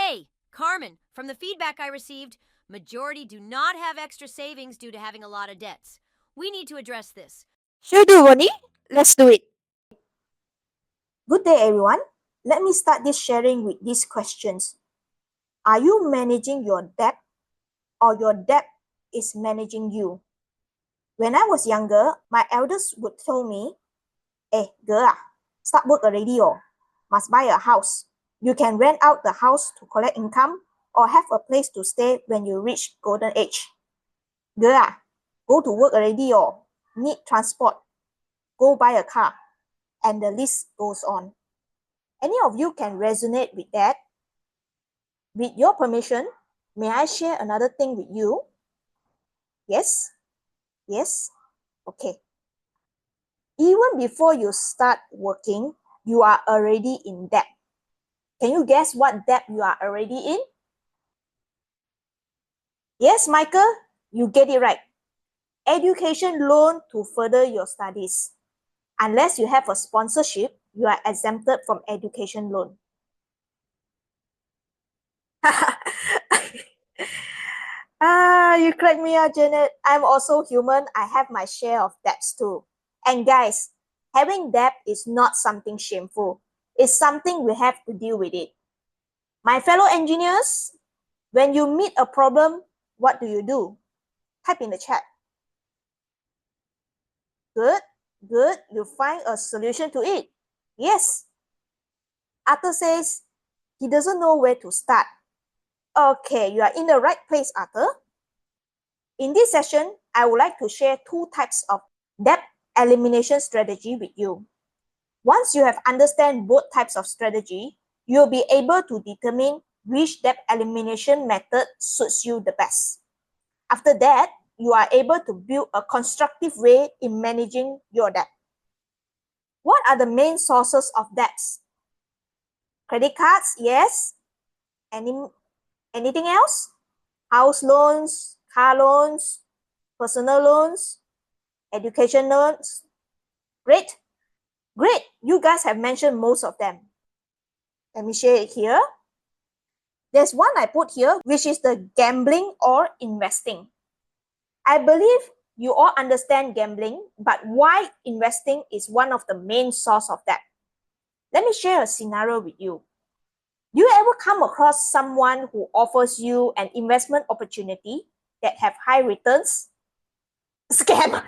Hey, Carmen, from the feedback I received, majority do not have extra savings due to having a lot of debts. We need to address this. Sure do, Ronnie. Let's do it. Good day, everyone. Let me start this sharing with these questions. Are you managing your debt or your debt is managing you? When I was younger, my elders would tell me, hey, girl, start work already or must buy a house. You can rent out the house to collect income or have a place to stay when you reach golden age. Girl, go to work already or need transport. Go buy a car. And the list goes on. Any of you can resonate with that? With your permission, may I share another thing with you? Yes? Yes? Okay. Even before you start working, you are already in debt. Can you guess what debt you are already in? Yes, Michael, you get it right. Education loan to further your studies. Unless you have a sponsorship, you are exempted from education loan. You crack me out, Janet. I'm also human. I have my share of debts too. And guys, having debt is not something shameful. It's something we have to deal with it. My fellow engineers, when you meet a problem, what do? Type in the chat. Good, good. You find a solution to it. Yes. Arthur says he doesn't know where to start. Okay, you are in the right place, Arthur. In this session, I would like to share two types of debt elimination strategy with you. Once you have understand both types of strategy, you'll be able to determine which debt elimination method suits you the best. After that, you are able to build a constructive way in managing your debt. What are the main sources of debts? Credit cards, yes. Anything else? House loans, car loans, personal loans, education loans. Great. Great. You guys have mentioned most of them. Let me share it here. There's one I put here, which is the gambling or investing. I believe you all understand gambling, but why investing is one of the main source of that. Let me share a scenario with you. Do you ever come across someone who offers you an investment opportunity that have high returns? Scam.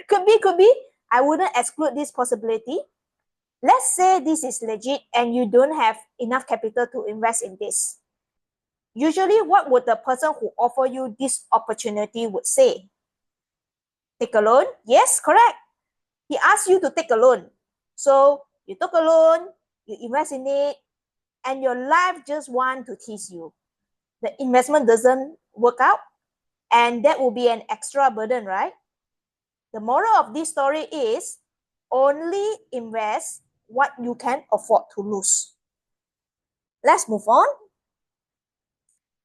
Could be. I wouldn't exclude this possibility. Let's say this is legit and you don't have enough capital to invest in this. Usually, what would the person who offer you this opportunity would say? Take a loan? Yes, correct. He asked you to take a loan. So you took a loan, you invest in it, and your life just want to tease you. The investment doesn't work out, and that will be an extra burden, right? The moral of this story is only invest what you can afford to lose. Let's move on.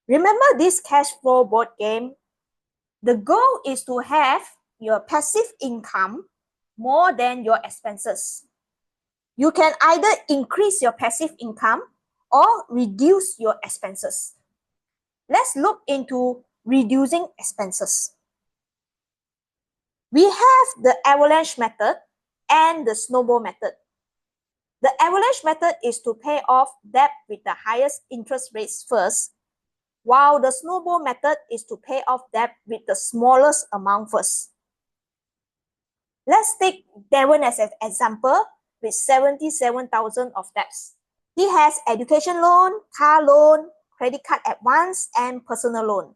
Remember this cash flow board game? The goal is to have your passive income more than your expenses. You can either increase your passive income or reduce your expenses. Let's look into reducing expenses. We have the avalanche method and the snowball method. The avalanche method is to pay off debt with the highest interest rates first, while the snowball method is to pay off debt with the smallest amount first. Let's take Devon as an example with 77,000 of debts. He has education loan, car loan, credit card advance, and personal loan.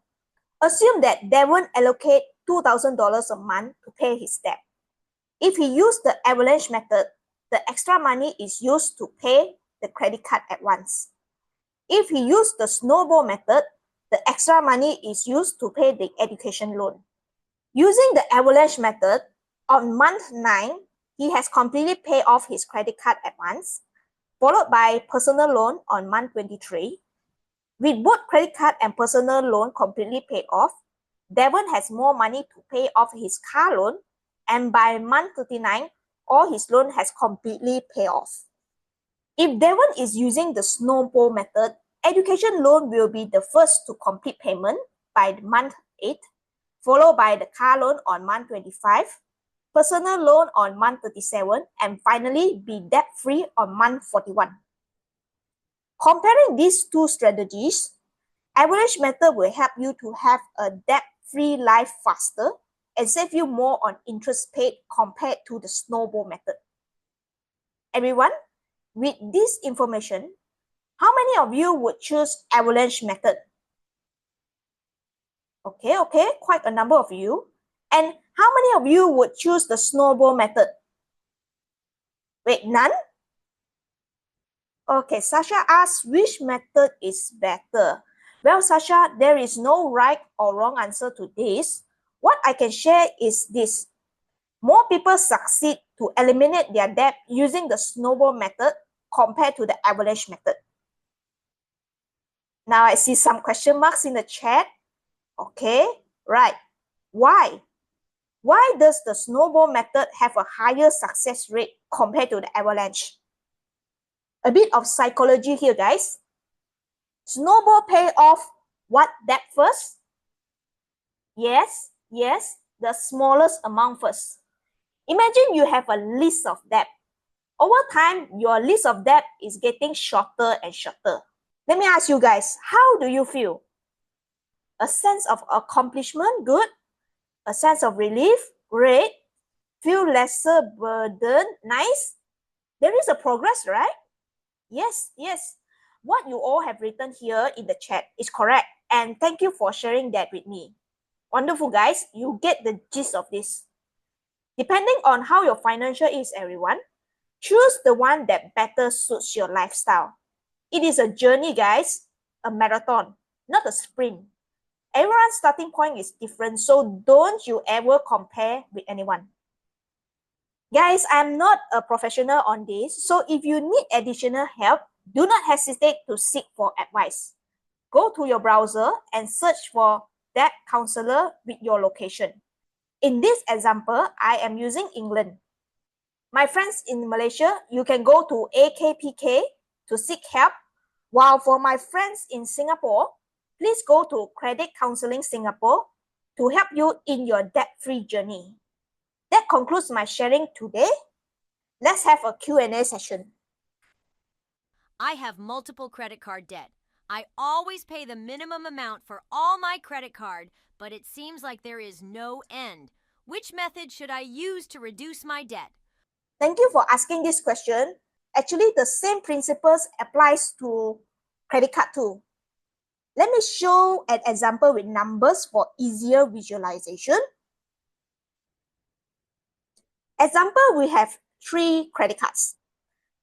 Assume that Devon allocate $2,000 a month to pay his debt. If he used the avalanche method, the extra money is used to pay the credit card advance. If he used the snowball method, the extra money is used to pay the education loan. Using the avalanche method, on month 9, he has completely paid off his credit card advance, followed by personal loan on month 23. With both credit card and personal loan completely paid off, Devon has more money to pay off his car loan, and by month 39, all his loan has completely paid off. If Devon is using the snowball method, Education loan will be the first to complete payment by month 8, followed by the car loan on month 25, personal loan on month 37, and finally be debt-free on month 41. Comparing these two strategies, avalanche method will help you to have a debt-free life faster and save you more on interest paid compared to the snowball method. Everyone, with this information, how many of you would choose avalanche method? Okay, quite a number of you. And how many of you would choose the snowball method? Wait, none? Okay, Sasha asks which method is better. Well, Sasha, there is no right or wrong answer to this. What I can share is this. More people succeed to eliminate their debt using the snowball method compared to the avalanche method. Now I see some question marks in the chat. Okay, right. Why? Why does the snowball method have a higher success rate compared to the avalanche? A bit of psychology here, guys. Snowball pay off what debt first? Yes, the smallest amount first. Imagine you have a list of debt. Over time, your list of debt is getting shorter and shorter. Let me ask you guys, how do you feel? A sense of accomplishment? Good. A sense of relief? Great. Feel lesser burden? Nice. There is a progress, right? Yes. What you all have written here in the chat is correct. And thank you for sharing that with me. Wonderful, guys. You get the gist of this. Depending on how your financial is, everyone, choose the one that better suits your lifestyle. It is a journey, guys, a marathon, not a sprint. Everyone's starting point is different, so don't you ever compare with anyone. Guys, I'm not a professional on this, so if you need additional help, do not hesitate to seek for advice. Go to your browser and search for debt counselor with your location. In this example, I am using England. My friends in Malaysia, you can go to AKPK to seek help, while for my friends in Singapore, please go to Credit Counseling Singapore to help you in your debt-free journey. That concludes my sharing today. Let's have a Q&A session. I have multiple credit card debt. I always pay the minimum amount for all my credit card, but it seems like there is no end. Which method should I use to reduce my debt? Thank you for asking this question. Actually, the same principles applies to credit card too. Let me show an example with numbers for easier visualization. Example, we have 3 credit cards.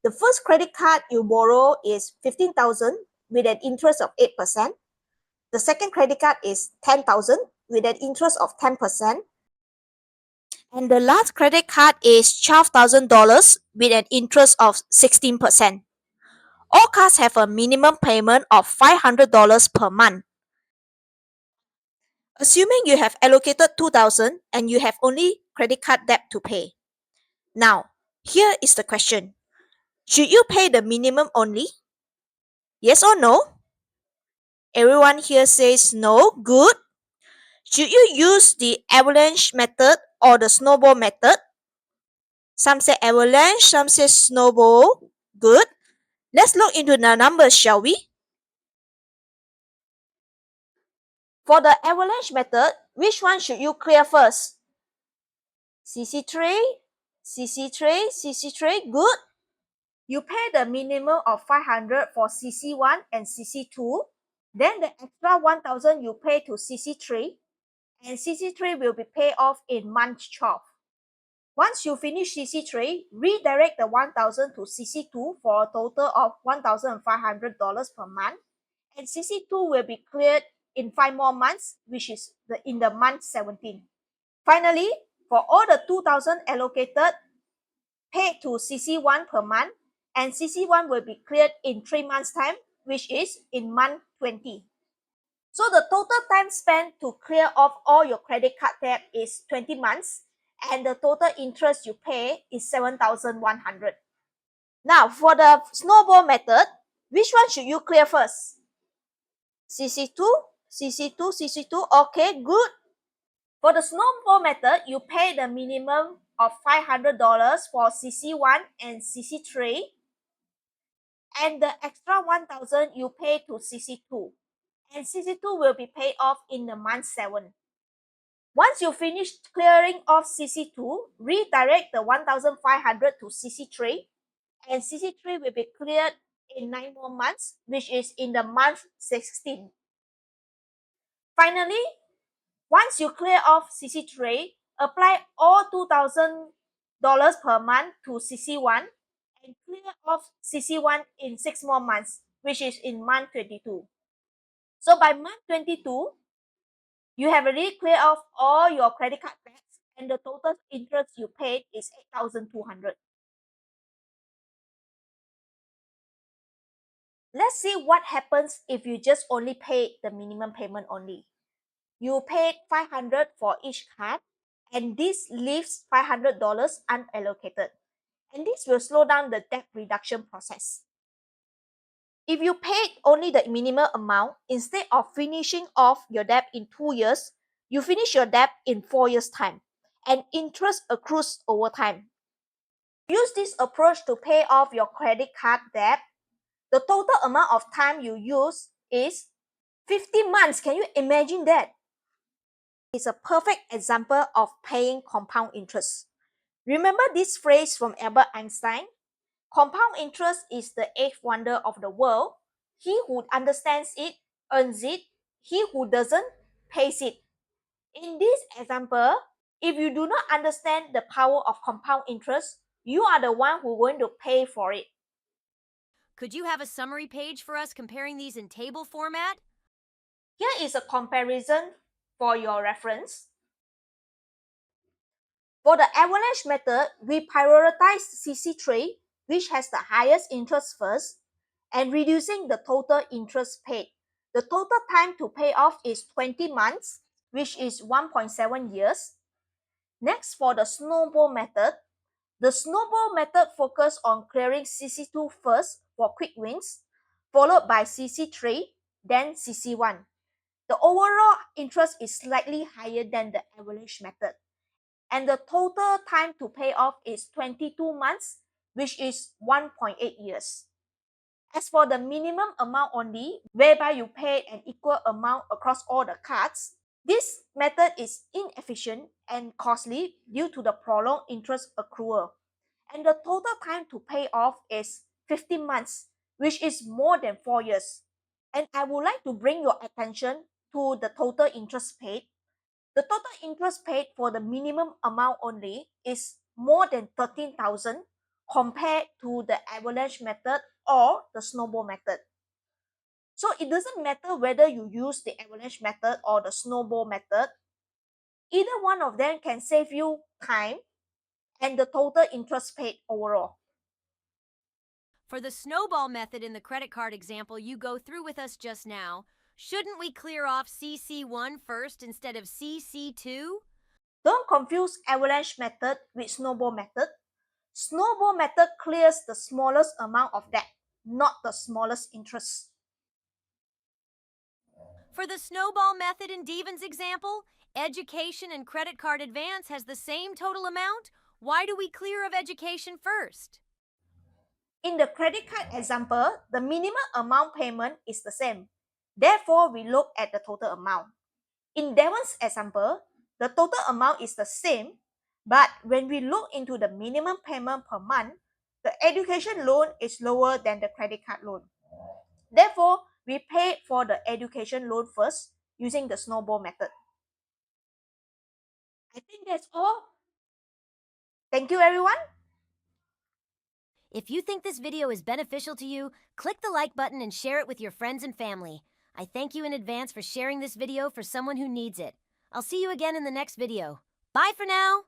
The first credit card you borrow is 15,000 with an interest of 8%. The second credit card is 10,000 with an interest of 10%. And the last credit card is $12,000 with an interest of 16%. All cards have a minimum payment of $500 per month. Assuming you have allocated 2,000 and you have only credit card debt to pay. Now, here is the question. Should you pay the minimum only? Yes or no? Everyone here says no. Good. Should you use the avalanche method or the snowball method? Some say avalanche, some say snowball. Good. Let's look into the numbers, shall we? For the avalanche method, which one should you clear first? CC3, CC3, CC3. Good. You pay the minimum of 500 for CC1 and CC2. Then the extra 1,000 you pay to CC3, and CC3 will be paid off in month 12. Once you finish CC3, redirect the 1,000 to CC2 for a total of $1,500 per month, and CC2 will be cleared in 5 more months, which is in the month 17. Finally, for all the 2,000 allocated, paid to CC1 per month, and CC1 will be cleared in 3 months' time, which is in month 20. So the total time spent to clear off all your credit card debt is 20 months, and the total interest you pay is 7,100. Now, for the snowball method, which one should you clear first? CC2, CC2, CC2. Okay, good. For the snowball method, you pay the minimum of $500 for CC1 and CC3, and the extra 1,000 you pay to CC2, and CC2 will be paid off in the month 7. Once you finish clearing off CC2, redirect the 1,500 to CC3, and CC3 will be cleared in 9 more months, which is in the month 16. Finally, once you clear off CC3, apply all $2,000 per month to CC1 and clear off CC1 in 6 more months, which is in month 22. So by month 22, you have already cleared off all your credit card debts and the total interest you paid is 8,200. Let's see what happens if you just only pay the minimum payment only. You paid 500 for each card, and this leaves $500 unallocated, and this will slow down the debt reduction process. If you paid only the minimum amount, instead of finishing off your debt in 2 years, you finish your debt in 4 years' time, and interest accrues over time. Use this approach to pay off your credit card debt. The total amount of time you use is 50 months. Can you imagine that? It's a perfect example of paying compound interest. Remember this phrase from Albert Einstein? Compound interest is the eighth wonder of the world. He who understands it earns it. He who doesn't pays it. In this example, if you do not understand the power of compound interest, you are the one who is going to pay for it. Could you have a summary page for us comparing these in table format? Here is a comparison for your reference. For the avalanche method, we prioritize CC3, which has the highest interest first, and reducing the total interest paid. The total time to pay off is 20 months, which is 1.7 years. Next, for the snowball method, the snowball method focuses on clearing CC2 first for quick wins, followed by CC3, then CC1. The overall interest is slightly higher than the avalanche method, and the total time to pay off is 22 months, which is 1.8 years. As for the minimum amount only, whereby you pay an equal amount across all the cards, this method is inefficient and costly due to the prolonged interest accrual, and the total time to pay off is 15 months, which is more than 4 years. And I would like to bring your attention to the total interest paid. The total interest paid for the minimum amount only is more than 13,000 compared to the avalanche method or the snowball method. So it doesn't matter whether you use the avalanche method or the snowball method. Either one of them can save you time and the total interest paid overall. For the snowball method in the credit card example you go through with us just now, shouldn't we clear off CC1 first instead of CC2? Don't confuse avalanche method with snowball method. Snowball method clears the smallest amount of debt, not the smallest interest. For the snowball method in Devon's example, education and credit card advance has the same total amount. Why do we clear of education first? In the credit card example, the minimum amount payment is the same. Therefore, we look at the total amount. In Devon's example, the total amount is the same, but when we look into the minimum payment per month, the education loan is lower than the credit card loan. Therefore, we pay for the education loan first using the snowball method. I think that's all. Thank you, everyone. If you think this video is beneficial to you, click the like button and share it with your friends and family. I thank you in advance for sharing this video for someone who needs it. I'll see you again in the next video. Bye for now!